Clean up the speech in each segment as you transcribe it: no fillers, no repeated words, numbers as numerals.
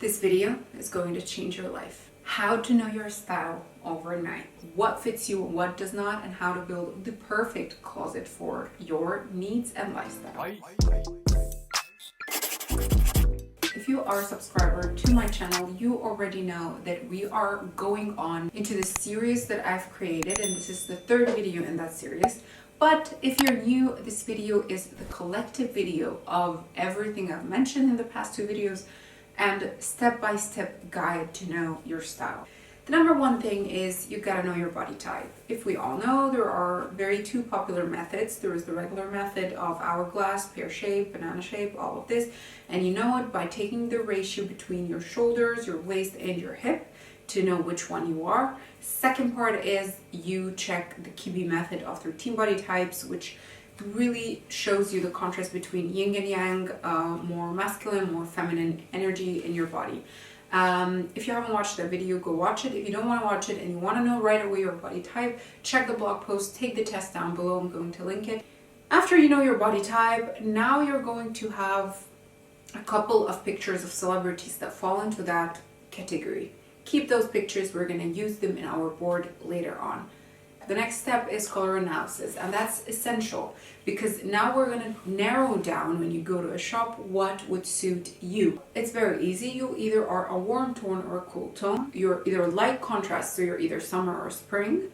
This video is going to change your life. How to know your style overnight. What fits you and what does not, and how to build the perfect closet for your needs and lifestyle. If you are a subscriber to my channel, you already know that we are going on into the series that I've created, and this is the third video in that series. But if you're new, this video is the collective video of everything I've mentioned in the past two videos and step-by-step guide to know your style. The number one thing is you gotta know your body type. If we all know, there are two popular methods. There is the regular method of hourglass, pear shape, banana shape, all of this. And you know it by taking the ratio between your shoulders, your waist, and your hip to know which one you are. Second part is you check the Kibi method of 13 body types, which really shows you the contrast between yin and yang, more masculine, more feminine energy in your body. If you haven't watched that video, go watch it. If you don't want to watch it and you want to know right away your body type, check the blog post, take the test down below. I'm going to link it. After you know your body type, now you're going to have a couple of pictures of celebrities that fall into that category. Keep those pictures. We're going to use them in our board later on. The next step is color analysis, and that's essential because now we're going to narrow down when you go to a shop what would suit you. It's very easy. You either are a warm tone or a cool tone. You're either light contrast, so you're either summer or spring,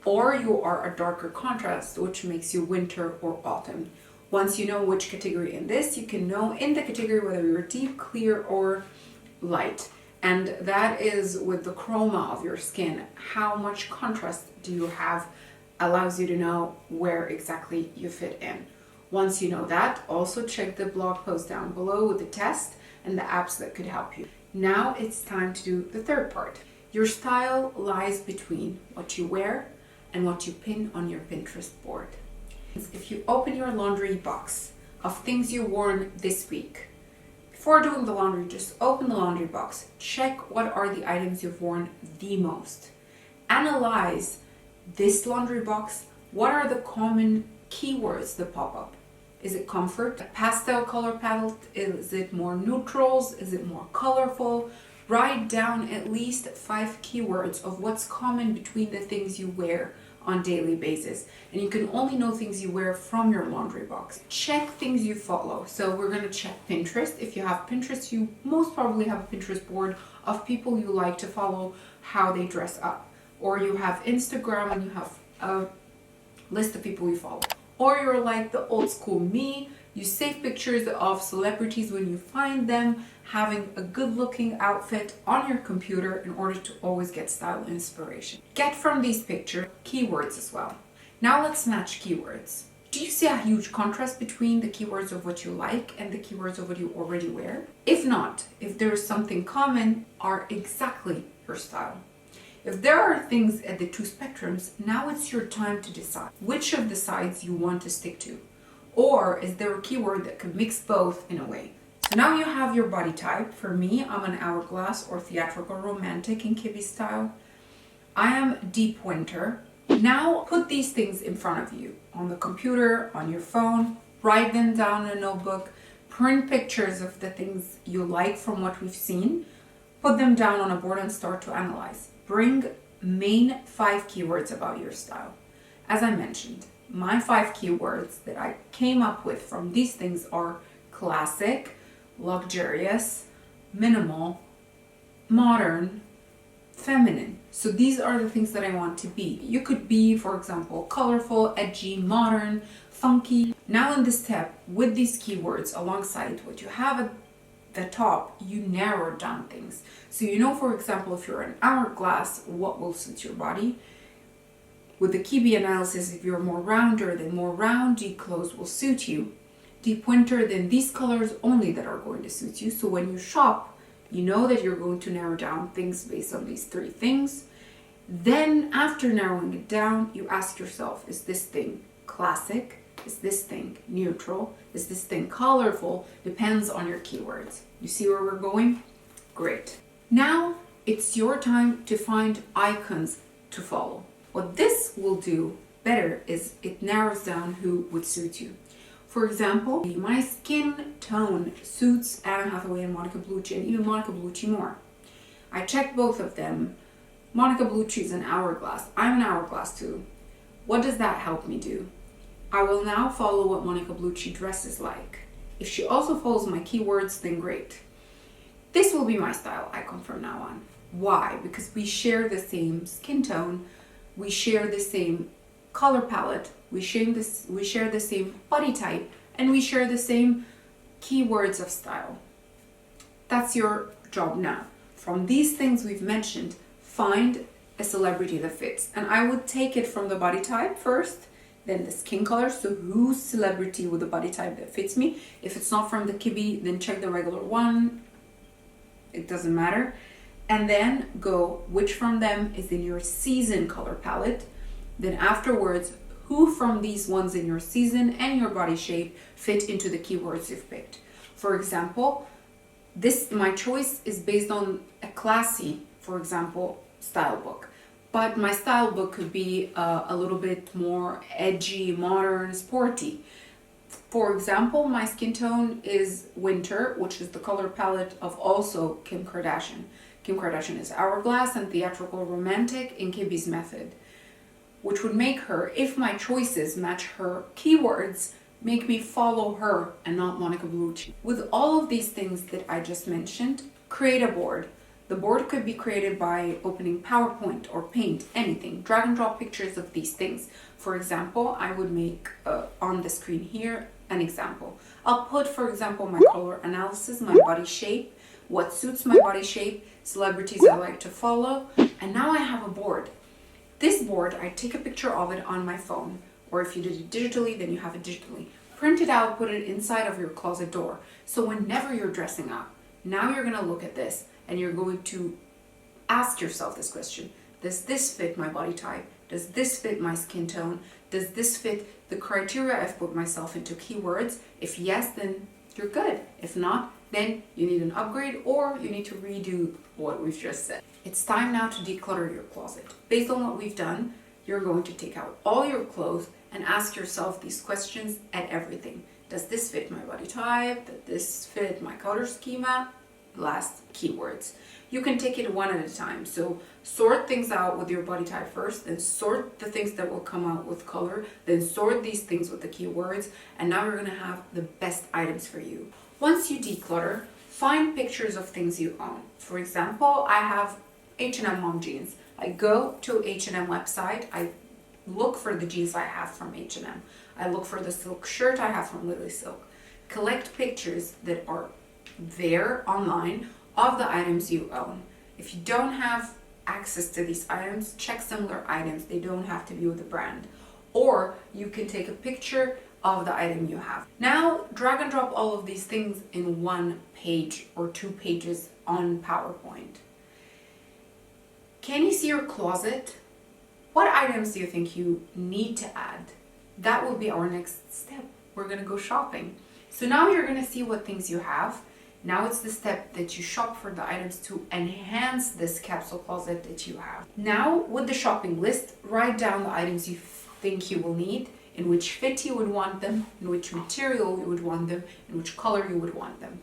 or you are a darker contrast, which makes you winter or autumn. Once you know which category in this, you can know in the category whether you're deep, clear, or light. And that is with the chroma of your skin. How much contrast do you have allows you to know where exactly you fit in. Once you know that, also check the blog post down below with the test and the apps that could help you. Now it's time to do the third part. Your style lies between what you wear and what you pin on your Pinterest board. If you open your laundry box of things you worn this week, before doing the laundry, just open the laundry box. Check what are the items you've worn the most. Analyze this laundry box. What are the common keywords that pop up? Is it comfort? A pastel color palette? Is it more neutrals? Is it more colorful? Write down at least 5 keywords of what's common between the things you wear on daily basis, and you can only know things you wear from your laundry box. Check things you follow. So we're going to check Pinterest. If you have Pinterest, you most probably have a Pinterest board of people you like to follow, how they dress up, or you have Instagram and you have a list of people you follow, or you're like the old school me. You save pictures of celebrities when you find them having a good looking outfit on your computer in order to always get style inspiration. Get from these pictures keywords as well. Now let's match keywords. Do you see a huge contrast between the keywords of what you like and the keywords of what you already wear? If not, if there is something common, are exactly your style. If there are things at the two spectrums, now it's your time to decide which of the sides you want to stick to. Or is there a keyword that can mix both in a way? So now you have your body type. For me, I'm an hourglass or theatrical romantic in Kibi style. I am deep winter. Now put these things in front of you on the computer, on your phone, write them down in a notebook, print pictures of the things you like from what we've seen, put them down on a board and start to analyze. Bring main 5 keywords about your style. As I mentioned, my 5 keywords that I came up with from these things are classic, luxurious, minimal, modern, feminine. So these are the things that I want to be. You could be, for example, colorful, edgy, modern, funky. Now in this step, with these keywords alongside what you have at the top, you narrow down things. So you know, for example, if you're an hourglass, what will suit your body. With the Kibi analysis, if you're more rounder, then more roundy clothes will suit you. Deep winter, then these colors only that are going to suit you. So when you shop, you know that you're going to narrow down things based on these 3 things. Then after narrowing it down, you ask yourself, is this thing classic? Is this thing neutral? Is this thing colorful? Depends on your keywords. You see where we're going? Great. Now it's your time to find icons to follow. What this will do better is it narrows down who would suit you. For example, my skin tone suits Anna Hathaway and Monica Bellucci, and even Monica Bellucci more. I checked both of them. Monica Bellucci is an hourglass. I'm an hourglass too. What does that help me do? I will now follow what Monica Bellucci dresses like. If she also follows my keywords, then great. This will be my style icon from now on. Why? Because we share the same skin tone, we share the same color palette, we share the same body type, and we share the same keywords of style. That's your job now. From these things we've mentioned, find a celebrity that fits. And I would take it from the body type first, then the skin color. So who's celebrity with the body type that fits me? If it's not from the Kibbe, then check the regular one. It doesn't matter. And then go which from them is in your season color palette. Then afterwards, who from these ones in your season and your body shape fit into the keywords you've picked. For example, my choice is based on a classy, for example, style book. But my style book could be a little bit more edgy, modern, sporty. For example, my skin tone is winter, which is the color palette of also Kim Kardashian. Kim Kardashian is hourglass and theatrical romantic in Kibbe's method, which would make her, if my choices match her keywords, make me follow her and not Monica Bellucci. With all of these things that I just mentioned, create a board. The board could be created by opening PowerPoint or Paint, anything. Drag and drop pictures of these things. For example, I would make on the screen here an example. I'll put, for example, my color analysis, my body shape, what suits my body shape, celebrities I like to follow, and now I have a board. This board, I take a picture of it on my phone, or if you did it digitally, then you have it digitally. Print it out, put it inside of your closet door. So whenever you're dressing up, now you're gonna look at this and you're going to ask yourself this question. Does this fit my body type? Does this fit my skin tone? Does this fit the criteria I've put myself into keywords? If yes, then you're good. If not, then you need an upgrade or you need to redo what we've just said. It's time now to declutter your closet. Based on what we've done, you're going to take out all your clothes and ask yourself these questions at everything. Does this fit my body type? Does this fit my color schema? Last, keywords. You can take it one at a time. So sort things out with your body type first, then sort the things that will come out with color, then sort these things with the keywords, and now you're gonna have the best items for you. Once you declutter, find pictures of things you own. For example, I have H&M mom jeans. I go to H&M website, I look for the jeans I have from H&M. I look for the silk shirt I have from Lily Silk. Collect pictures that are there online of the items you own. If you don't have access to these items, check similar items. They don't have to be with the brand. Or you can take a picture of the item you have. Now drag and drop all of these things in one page or 2 pages on PowerPoint. Can you see your closet? What items do you think you need to add? That will be our next step. We're gonna go shopping. So now you're gonna see what things you have. Now it's the step that you shop for the items to enhance this capsule closet that you have. Now with the shopping list, write down the items you think you will need, in which fit you would want them, in which material you would want them, in which color you would want them.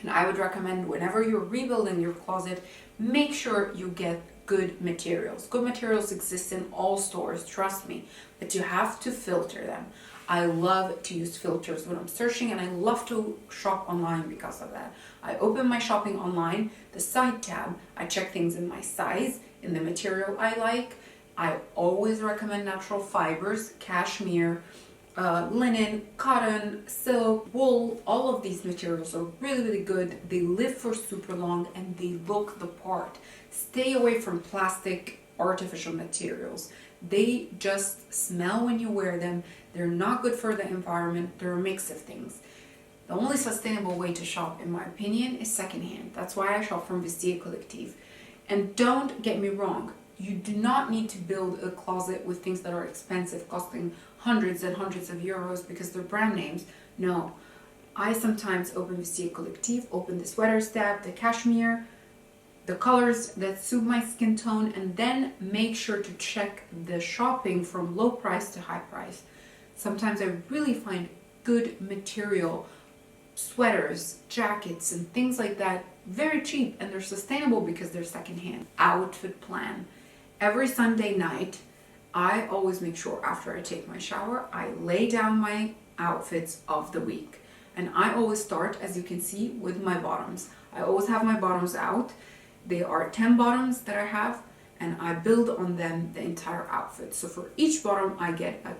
And I would recommend whenever you're rebuilding your closet, make sure you get good materials. Good materials exist in all stores, trust me, but you have to filter them. I love to use filters when I'm searching, and I love to shop online because of that. I open my shopping online, the side tab, I check things in my size, in the material I like. I always recommend natural fibers, cashmere, linen, cotton, silk, wool. All of these materials are really, really good. They live for super long and they look the part. Stay away from plastic, artificial materials. They just smell when you wear them. They're not good for the environment. They're a mix of things. The only sustainable way to shop, in my opinion, is secondhand. That's why I shop from Vestiaire Collective. And don't get me wrong, you do not need to build a closet with things that are expensive, costing hundreds and hundreds of euros because they're brand names. No, I sometimes open Vestiaire Collective, open the sweaters tab, the cashmere, the colors that suit my skin tone, and then make sure to check the shopping from low price to high price. Sometimes I really find good material sweaters, jackets, and things like that, very cheap, and they're sustainable because they're secondhand. Outfit plan. Every Sunday night, I always make sure after I take my shower, I lay down my outfits of the week. And I always start, as you can see, with my bottoms. I always have my bottoms out. They are 10 bottoms that I have, and I build on them the entire outfit. So for each bottom, I get a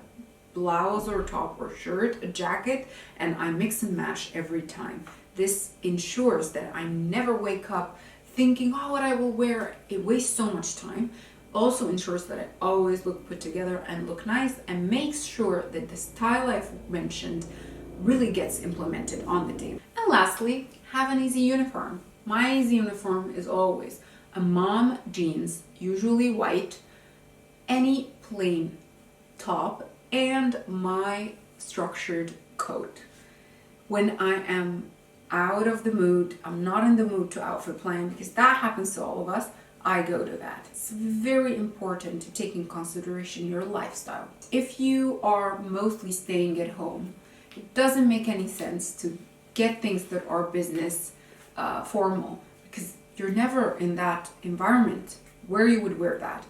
blouse or top or shirt, a jacket, and I mix and match every time. This ensures that I never wake up thinking, oh, what I will wear. It wastes so much time. Also ensures that I always look put together and look nice, and makes sure that the style I've mentioned really gets implemented on the day. And lastly, have an easy uniform. My easy uniform is always a mom jeans, usually white, any plain top, and my structured coat. When I am out of the mood, I'm not in the mood to outfit plan, because that happens to all of us, I go to that. It's very important to take in consideration your lifestyle. If you are mostly staying at home, it doesn't make any sense to get things that are business formal, because you're never in that environment where you would wear that.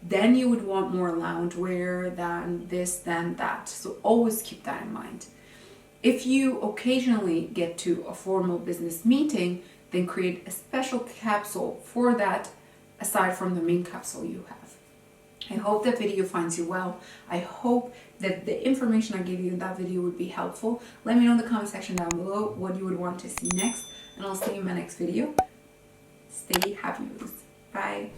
Then you would want more loungewear than this, than that. So always keep that in mind. If you occasionally get to a formal business meeting, then create a special capsule for that aside from the main capsule you have. I hope that video finds you well. I hope that the information I gave you in that video would be helpful. Let me know in the comment section down below what you would want to see next, and I'll see you in my next video. Stay happy, Bye.